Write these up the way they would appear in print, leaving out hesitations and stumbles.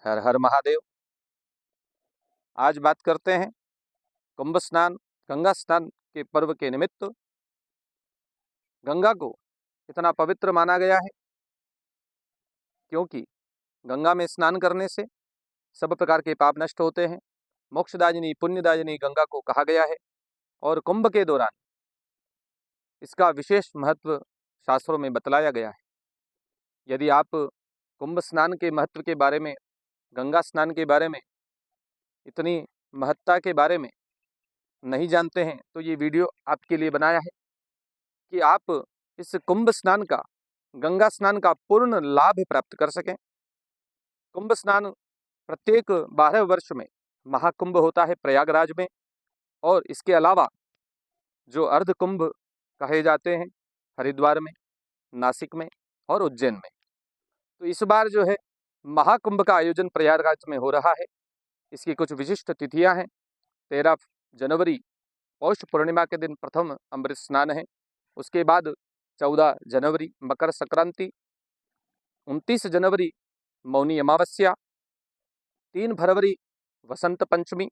हर हर महादेव। आज बात करते हैं कुंभ स्नान, गंगा स्नान के पर्व के निमित्त गंगा को इतना पवित्र माना गया है क्योंकि गंगा में स्नान करने से सब प्रकार के पाप नष्ट होते हैं। मोक्षदायिनी पुण्यदायिनी गंगा को कहा गया है और कुंभ के दौरान इसका विशेष महत्व शास्त्रों में बतलाया गया है। यदि आप कुंभ स्नान के महत्व के बारे में, गंगा स्नान के बारे में, इतनी महत्ता के बारे में नहीं जानते हैं तो ये वीडियो आपके लिए बनाया है कि आप इस कुंभ स्नान का, गंगा स्नान का पूर्ण लाभ प्राप्त कर सकें। कुंभ स्नान प्रत्येक 12 वर्ष में महाकुंभ होता है प्रयागराज में, और इसके अलावा जो अर्ध कुंभ कहे जाते हैं हरिद्वार में, नासिक में और उज्जैन में। तो इस बार जो है महाकुंभ का आयोजन प्रयागराज में हो रहा है। इसकी कुछ विशिष्ट तिथियां हैं। 13 जनवरी पौष पूर्णिमा के दिन प्रथम अमृत स्नान है। उसके बाद 14 जनवरी मकर संक्रांति, 29 जनवरी मौनी अमावस्या, 3 फरवरी वसंत पंचमी,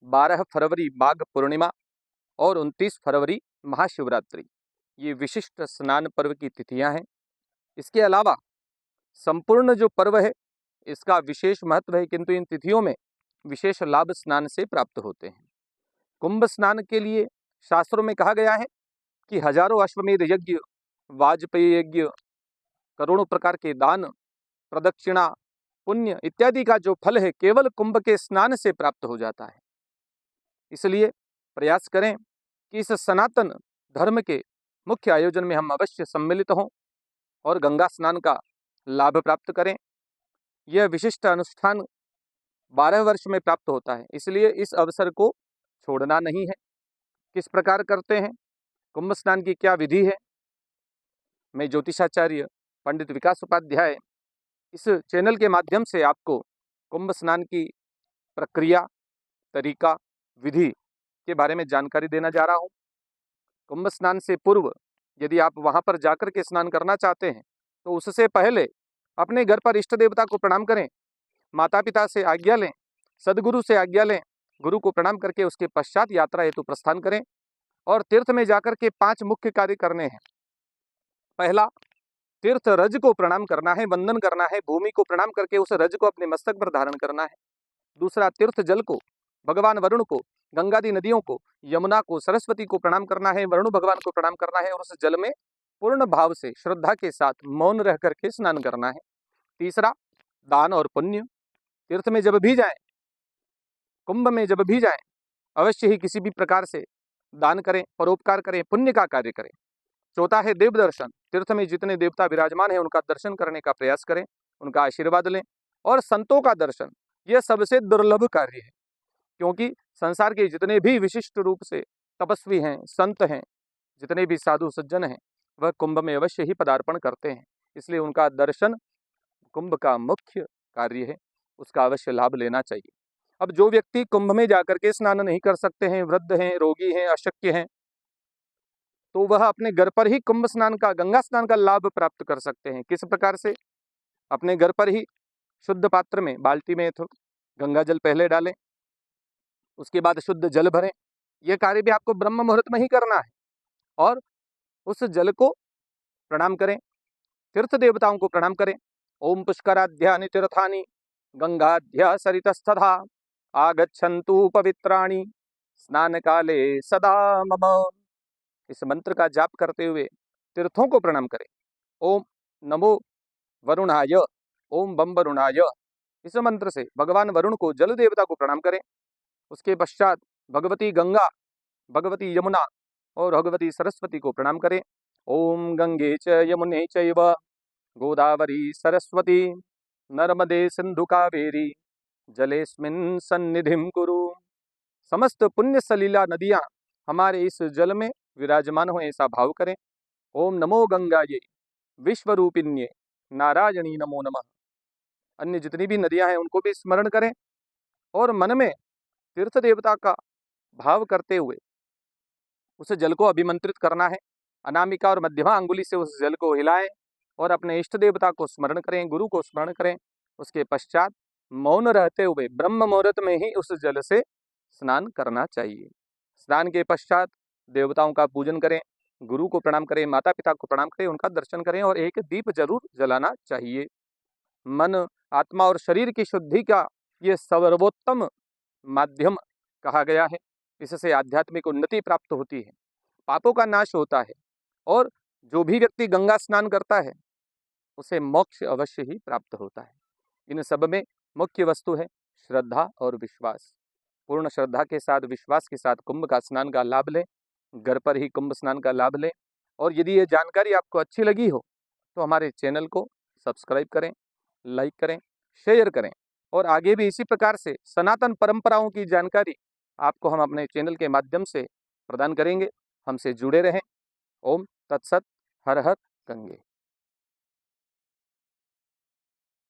12 फरवरी माघ पूर्णिमा और 29 फरवरी महाशिवरात्रि। ये विशिष्ट स्नान पर्व की तिथियां हैं। इसके अलावा संपूर्ण जो पर्व है इसका विशेष महत्व है, किंतु इन तिथियों में विशेष लाभ स्नान से प्राप्त होते हैं। कुंभ स्नान के लिए शास्त्रों में कहा गया है कि हजारों अश्वमेध यज्ञ, वाजपेयी यज्ञ, करोड़ों प्रकार के दान, प्रदक्षिणा, पुण्य इत्यादि का जो फल है केवल कुंभ के स्नान से प्राप्त हो जाता है। इसलिए प्रयास करें कि इस सनातन धर्म के मुख्य आयोजन में हम अवश्य सम्मिलित हों और गंगा स्नान का लाभ प्राप्त करें। यह विशिष्ट अनुष्ठान 12 वर्ष में प्राप्त होता है, इसलिए इस अवसर को छोड़ना नहीं है। किस प्रकार करते हैं, कुंभ स्नान की क्या विधि है, मैं ज्योतिषाचार्य पंडित विकास उपाध्याय इस चैनल के माध्यम से आपको कुंभ स्नान की प्रक्रिया, तरीका, विधि के बारे में जानकारी देना जा रहा हूँ। कुंभ स्नान से पूर्व यदि आप वहाँ पर जाकर के स्नान करना चाहते हैं तो उससे पहले अपने घर पर इष्ट देवता को प्रणाम करें, माता पिता से आज्ञा लें, सदगुरु से आज्ञा लें, गुरु को प्रणाम करके उसके पश्चात यात्रा हेतु प्रस्थान करें। और तीर्थ में जाकर के 5 मुख्य कार्य करने हैं। पहला, तीर्थ रज को प्रणाम करना है, वंदन करना है, भूमि को प्रणाम करके उस रज को अपने मस्तक पर धारण करना है। दूसरा, तीर्थ जल को, भगवान वरुण को, गंगादी नदियों को, यमुना को, सरस्वती को प्रणाम करना है, वरुण भगवान को प्रणाम करना है और उस जल में पूर्ण भाव से श्रद्धा के साथ मौन रह करके स्नान करना है। तीसरा, दान और पुण्य। तीर्थ में जब भी जाएं, कुंभ में जब भी जाएं, अवश्य ही किसी भी प्रकार से दान करें, परोपकार करें, पुण्य का कार्य करें। चौथा है देव दर्शन। तीर्थ में जितने देवता विराजमान हैं उनका दर्शन करने का प्रयास करें, उनका आशीर्वाद लें। और संतों का दर्शन, यह सबसे दुर्लभ कार्य है, क्योंकि संसार के जितने भी विशिष्ट रूप से तपस्वी हैं, संत हैं, जितने भी साधु सज्जन हैं, वह कुंभ में अवश्य ही पदार्पण करते हैं। इसलिए उनका दर्शन कुंभ का मुख्य कार्य है, उसका अवश्य लाभ लेना चाहिए। अब जो व्यक्ति कुंभ में जाकर के स्नान नहीं कर सकते हैं, वृद्ध हैं, रोगी हैं, अशक्य हैं, तो वह अपने घर पर ही कुंभ स्नान का, गंगा स्नान का लाभ प्राप्त कर सकते हैं। किस प्रकार से? अपने घर पर ही शुद्ध पात्र में, बाल्टी में गंगा जल पहले डालें, उसके बाद शुद्ध जल भरें। यह कार्य भी आपको ब्रह्म मुहूर्त में ही करना है और उस जल को प्रणाम करें, तीर्थ देवताओं को प्रणाम करें। ओम पुष्कराध्यानि तीर्थानि गंगाध्या सरितस्तथा आगच्छन्तु पवित्राणि स्नान काले सदा मम। इस मंत्र का जाप करते हुए तीर्थों को प्रणाम करें। ओम नमो वरुणाय, ओम बम वरुणाय, इस मंत्र से भगवान वरुण को, जल देवता को प्रणाम करें। उसके पश्चात भगवती गंगा, भगवती यमुना और भगवती सरस्वती को प्रणाम करें। ओम गंगे च यमुने चैव गोदावरी सरस्वती नर्मदे सिंधु कावेरी जलेस्मिन् सन्निधिं कुरु। समस्त पुण्य सलीला नदियां हमारे इस जल में विराजमान हो, ऐसा भाव करें। ओम नमो गंगाये विश्वरूपिण्ये नारायणी नमो नमः। अन्य जितनी भी नदियां हैं उनको भी स्मरण करें और मन में तीर्थ देवता का भाव करते हुए उस जल को अभिमंत्रित करना है। अनामिका और मध्यमा अंगुली से उस जल को हिलाएं और अपने इष्ट देवता को स्मरण करें, गुरु को स्मरण करें। उसके पश्चात मौन रहते हुए ब्रह्म मुहूर्त में ही उस जल से स्नान करना चाहिए। स्नान के पश्चात देवताओं का पूजन करें, गुरु को प्रणाम करें, माता पिता को प्रणाम करें, उनका दर्शन करें और एक दीप जरूर जलाना चाहिए। मन, आत्मा और शरीर की शुद्धि का ये सर्वोत्तम माध्यम कहा गया है। इससे आध्यात्मिक उन्नति प्राप्त होती है, पापों का नाश होता है और जो भी व्यक्ति गंगा स्नान करता है उसे मोक्ष अवश्य ही प्राप्त होता है। इन सब में मुख्य वस्तु है श्रद्धा और विश्वास। पूर्ण श्रद्धा के साथ, विश्वास के साथ कुंभ का स्नान का लाभ लें, घर पर ही कुंभ स्नान का लाभ लें। और यदि ये जानकारी आपको अच्छी लगी हो तो हमारे चैनल को सब्सक्राइब करें, लाइक करें, शेयर करें और आगे भी इसी प्रकार से सनातन परंपराओं की जानकारी आपको हम अपने चैनल के माध्यम से प्रदान करेंगे। हमसे जुड़े रहें। ओम तत्सत। हर हर गंगे।